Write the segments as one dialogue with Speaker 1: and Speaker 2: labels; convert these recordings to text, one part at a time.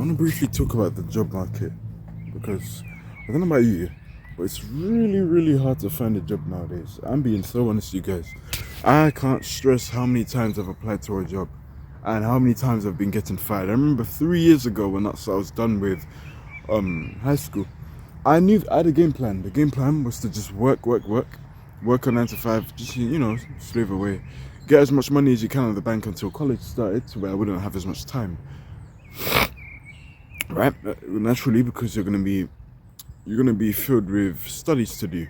Speaker 1: want to briefly talk about the job market because I don't know about you, but it's really, really hard to find a job nowadays. I'm being so honest, you guys. I can't stress how many times I've applied to a job and how many times I've been getting fired. I remember 3 years ago when I was done with high school. I knew I had a game plan. The game plan was to just work a 9 to 5, just slave away, get as much money as you can in the bank until college started, to where I wouldn't have as much time. Right, naturally, because you're gonna be filled with studies to do,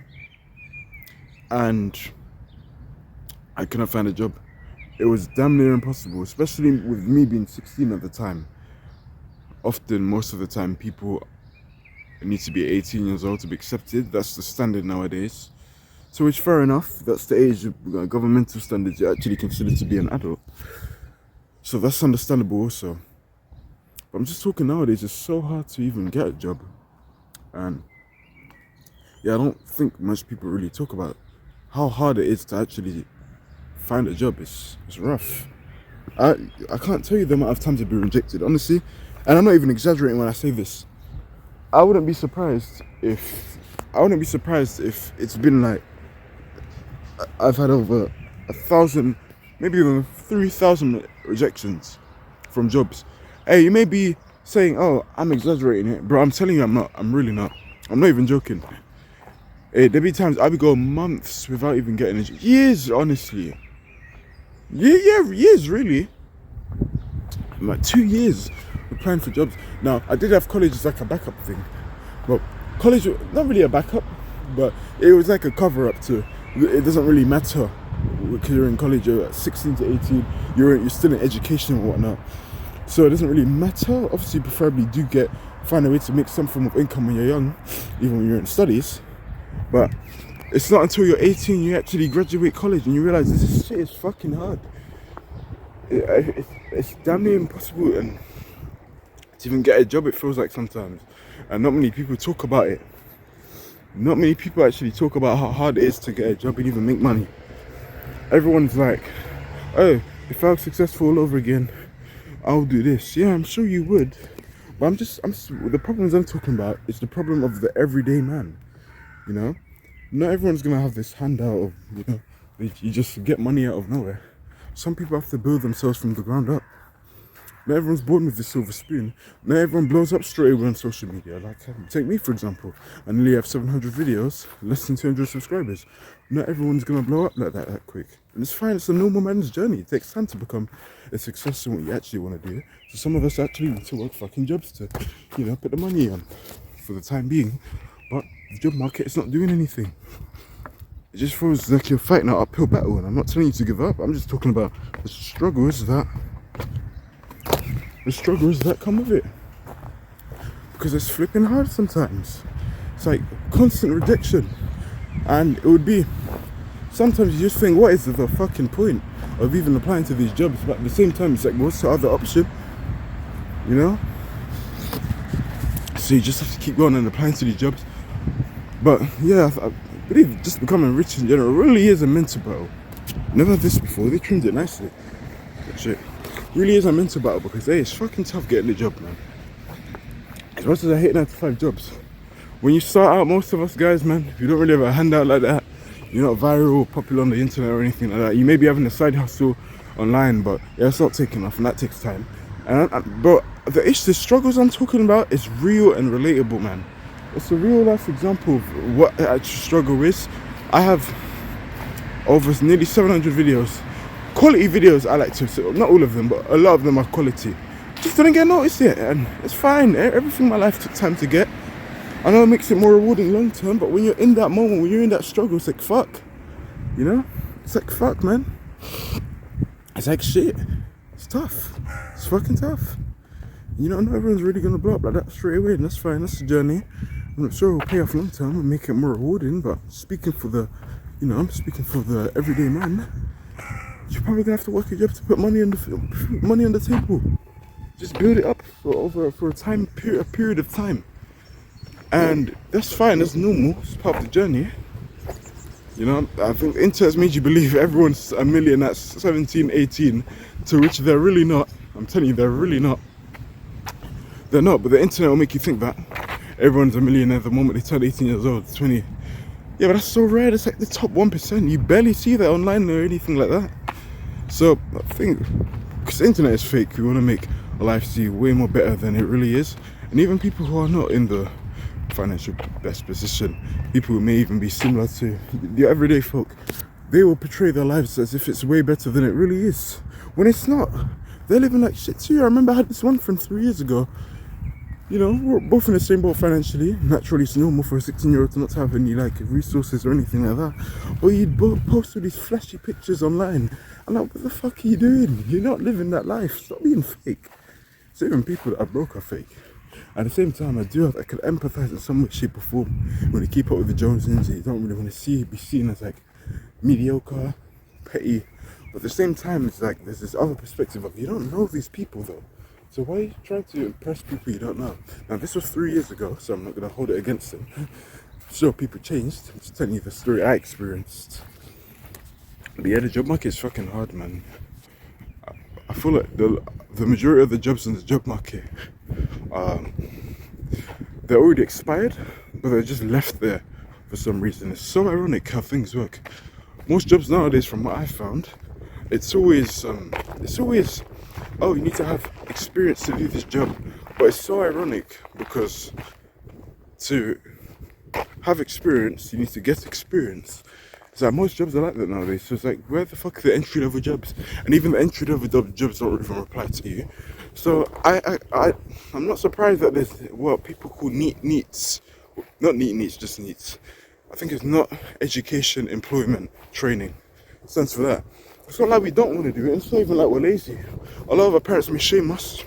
Speaker 1: and I couldn't find a job. It was damn near impossible, especially with me being 16 at the time. Often, most of the time, people need to be 18 years old to be accepted. That's the standard nowadays. So it's fair enough. That's the age of governmental standards you're actually considered to be an adult. So that's understandable also. But I'm just talking nowadays, it's so hard to even get a job. And yeah, I don't think much people really talk about how hard it is to actually find a job. It's rough. I can't tell you the amount of times I've been rejected, honestly. And I'm not even exaggerating when I say this. I wouldn't be surprised if it's been like I've had over 1,000, maybe even 3,000 rejections from jobs. Hey, you may be saying, "Oh, I'm exaggerating it," bro. I'm telling you, I'm not. I'm really not. I'm not even joking. Hey, there be times I would go months without even getting a job. Years, honestly. Yeah, years, really. Like 2 years applying for jobs. Now, I did have college as like a backup thing. Well, college, not really a backup, but it was like a cover-up to, it doesn't really matter because you're in college, you're at 16 to 18, you're still in education and whatnot. So it doesn't really matter. Obviously, preferably find a way to make some form of income when you're young, even when you're in studies. But it's not until you're 18 you actually graduate college and you realize this shit is fucking hard. It's damn near impossible and to even get a job, it feels like sometimes. And not many people talk about it. Not many people actually talk about how hard it is to get a job and even make money. Everyone's like, "Oh, if I was successful all over again, I'll do this." Yeah, I'm sure you would. But the problems I'm talking about is the problem of the everyday man. You know? Not everyone's gonna have this handout of, you just get money out of nowhere. Some people have to build themselves from the ground up. Not everyone's born with the silver spoon. Not everyone blows up straight away on social media. Like, take me for example. I nearly have 700 videos, less than 200 subscribers. Not everyone's gonna blow up like that quick. And it's fine, it's a normal man's journey. It takes time to become a success in what you actually want to do. So some of us actually need to work fucking jobs to, put the money on for the time being. But the job market is not doing anything. It just feels like you're fighting an uphill battle, and I'm not telling you to give up. I'm just talking about the struggles that come with it. Because it's flipping hard sometimes. It's like constant rejection. And it would be, sometimes you just think, what is the fucking point of even applying to these jobs? But at the same time, it's like, what's the other option? So you just have to keep going and applying to these jobs. But yeah, I believe just becoming rich in general really is a mental battle. Never had this before. They trimmed it nicely. That shit really is a mental battle because hey, it's fucking tough getting a job, man. As much as I hate 9 to 5 jobs, when you start out, most of us guys, man, if you don't really have a handout like that, you're not viral or popular on the internet or anything like that. You may be having a side hustle online, but yeah, it's not taking off and that takes time. But the struggles I'm talking about is real and relatable, man. It's a real life example of what the actual struggle is. I have over nearly 700 videos. Quality videos I like to say, not all of them, but a lot of them are quality. Just didn't get noticed yet, and it's fine. Everything in my life took time to get. I know it makes it more rewarding long term, but when you're in that moment, when you're in that struggle, it's like fuck. It's like fuck, man. It's like shit. It's tough. It's fucking tough. Not everyone's really gonna blow up like that straight away, and that's fine. That's the journey. I'm not sure it'll pay off long term and make it more rewarding, but speaking for the everyday man, you're probably gonna have to work a job to put money on the table. Just build it up for a period of time, and that's fine. That's normal. It's part of the journey. I think the internet's made you believe everyone's a million at 17, 18, to which they're really not. I'm telling you, they're really not. They're not, but the internet will make you think that everyone's a millionaire the moment they turn 18 years old, 20. Yeah, but that's so rare. It's like the top 1%. You barely see that online or anything like that. So I think because the internet is fake, we want to make life seem way more better than it really is. And even people who are not in the financial best position, people who may even be similar to the everyday folk, they will portray their lives as if it's way better than it really is, when it's not. They're living like shit too. I remember I had this one from 3 years ago. You know, we're both in the same boat financially. Naturally, it's normal for a 16-year-old to not have any like resources or anything like that. But you'd both post all these flashy pictures online. I'm like, what the fuck are you doing? You're not living that life. Stop being fake. So even people that are broke are fake. At the same time, I can empathise in some way, shape or form. When you keep up with the Joneses, you don't really want to be seen as like mediocre, petty. But at the same time, it's like there's this other perspective of you don't know these people though. So why are you trying to impress people you don't know? Now this was 3 years ago, so I'm not gonna hold it against them. Sure, people changed. I'm just telling you the story I experienced. But yeah, the job market is fucking hard, man. I feel like the majority of the jobs in the job market, they're already expired, but they're just left there for some reason. It's so ironic how things work. Most jobs nowadays, from what I found, it's always oh, you need to have experience to do this job. But it's so ironic because to have experience, you need to get experience. It's like most jobs are like that nowadays. So it's like, where the fuck are the entry level jobs? And even the entry level jobs don't even reply to you. So I'm not surprised that there's what people call NEETs. Not NEETs, just NEETs. I think it's not education, employment, training. It stands for that. It's not like we don't want to do it. It's not even like we're lazy. A lot of our parents may shame us,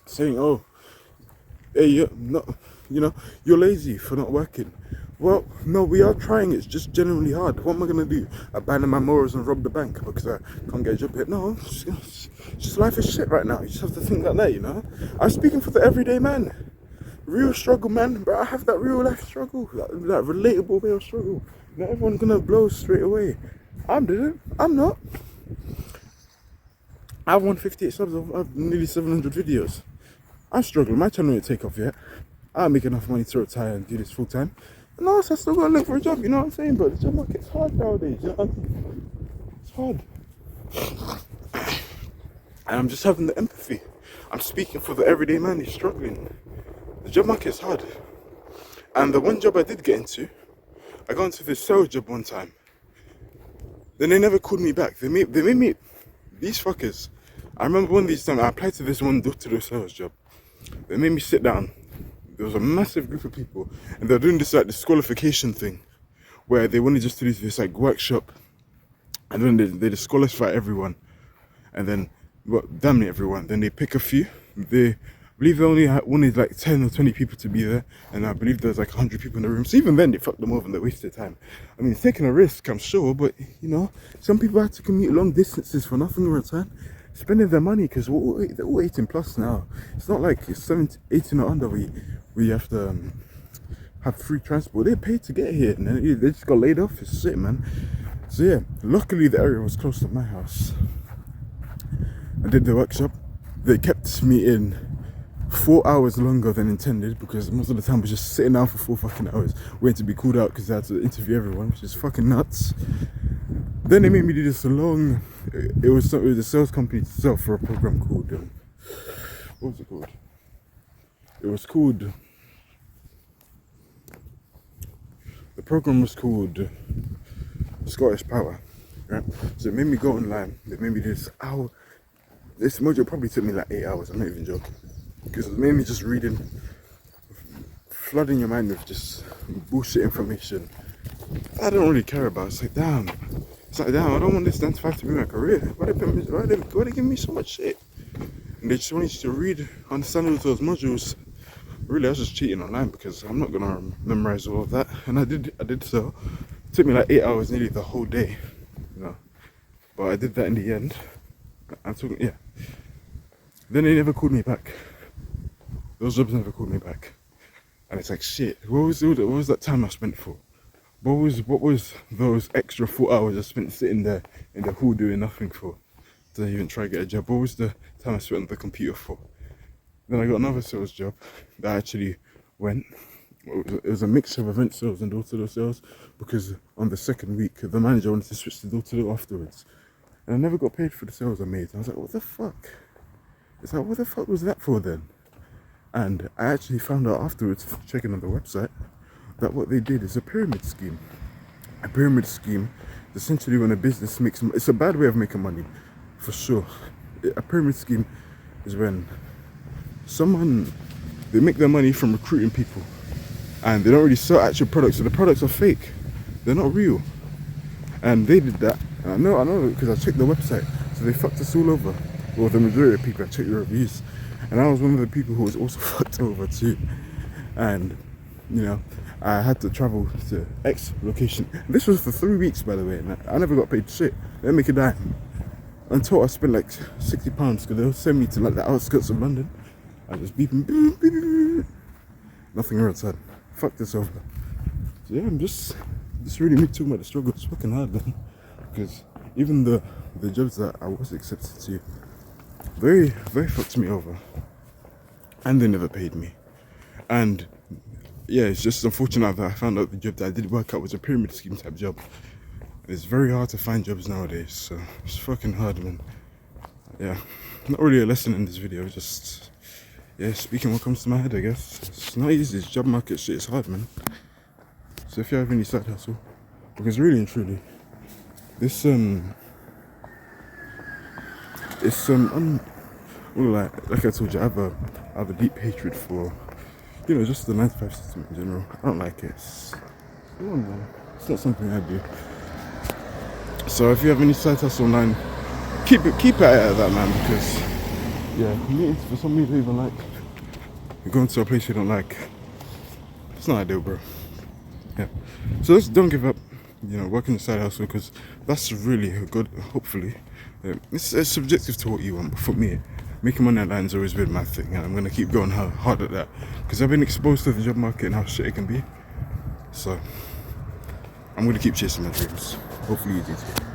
Speaker 1: saying, "Oh, hey, you're lazy for not working." Well, no, we are trying. It's just genuinely hard. What am I gonna do? Abandon my morals and rob the bank because I can't get a job here? No, it's just life is shit right now. You just have to think like that, you know. I'm speaking for the everyday man. Real struggle, man. But I have that real life struggle, that relatable real struggle. Not everyone's gonna blow straight away. I'm not. I have 158 subs. I have nearly 700 videos. I'm struggling. My channel didn't take off yet. I don't make enough money to retire and do this full time. No, so I still gotta look for a job. You know what I'm saying? But the job market's hard nowadays. You know what I mean? It's hard. And I'm just having the empathy. I'm speaking for the everyday man who's struggling. The job market's hard. And the one job I did get into, I got into this sales job one time. Then they never called me back. They made me, these fuckers. I remember one of these times I applied to this one door-to-door sales job. They made me sit down. There was a massive group of people, and they're doing this like disqualification thing, where they wanted just to do this like workshop, and then they disqualify everyone, and then damn near everyone. Then they pick a few. They believe they only wanted like 10 or 20 people to be there, and I believe there's like 100 people in the room. So even then, they fucked them over and they wasted time. I mean, it's taking a risk, I'm sure, but you know, some people had to commute long distances for nothing in return, spending their money because they're all 18 plus now. It's not like it's 18 or under where you have to have free transport. They paid to get here, and then they just got laid off. It's shit, man. So yeah, luckily the area was close to my house. I did the workshop. They kept me in 4 hours longer than intended because most of the time I was just sitting down for 4 fucking hours waiting to be called out because I had to interview everyone, which is fucking nuts. Then they made me do this long. It was a sales company to sell for a program called what was it called? It was called. The program was called Scottish Power, right? So it made me go online. They made me do this hour. This module probably took me like 8 hours. I'm not even joking, because it made me just reading, flooding your mind with just bullshit information I don't really care about. It's like, damn, I don't want this 9 to 5 to be my career. Why they give me so much shit? And they just want you to read, understand all those modules. Really, I was just cheating online because I'm not gonna memorize all of that. And I did so. It took me like 8 hours, nearly the whole day, you know. But I did that in the end. Yeah. Then they never called me back. Those jobs never called me back. And it's like, shit, what was that time I spent for? What was those extra 4 hours I spent sitting there in the hall doing nothing for? To even try to get a job? What was the time I spent on the computer for? Then I got another sales job that actually went. It was a mixture of event sales and door-to-door sales, because on the second week the manager wanted to switch to door-to-door afterwards, and I never got paid for the sales I made. I was like, what the fuck? It's like, what the fuck was that for then? And I actually found out afterwards, checking on the website, that what they did is a pyramid scheme. A pyramid scheme is essentially when a business makes, it's a bad way of making money, for sure. A pyramid scheme is when they make their money from recruiting people, and they don't really sell actual products, so the products are fake. They're not real. And they did that. And I know because I checked the website. So they fucked us all over. Well, the majority of people, I checked the reviews. And I was one of the people who was also fucked over too. And, you know, I had to travel to X location. This was for 3 weeks, by the way. And I never got paid shit. They didn't make a dime. Until I spent like £60, because they'll send me to like the outskirts of London. I just beeping, beep, beep, beep. Nothing outside. Fuck this over. So yeah, I'm just really me talking about the struggle. It's fucking hard, man. Because even the jobs that I was accepted to, very fucked me over, and they never paid me. And yeah, it's just unfortunate that I found out the job that I did work out was a pyramid scheme type job. It's very hard to find jobs nowadays, so it's fucking hard, man. Yeah, not really a lesson in this video, just yeah, speaking what comes to my head, I guess. It's not easy. This job market shit is hard, man. So if you have any side hustle, because really and truly, this well, like I told you, I have a deep hatred for, you know, just the 9-to-5 system in general. I don't like it. It's not something I do. So if you have any side hustle online, keep it out of that, man, because yeah, meetings for some reason even like you're going to a place you don't like. It's not ideal, bro. Yeah. So just don't give up, you know, working the side hustle, because that's really good, hopefully. It's subjective to what you want, but for me, making money online has always been my thing, and I'm going to keep going hard at that, because I've been exposed to the job market and how shit it can be. So I'm going to keep chasing my dreams. Hopefully you do too.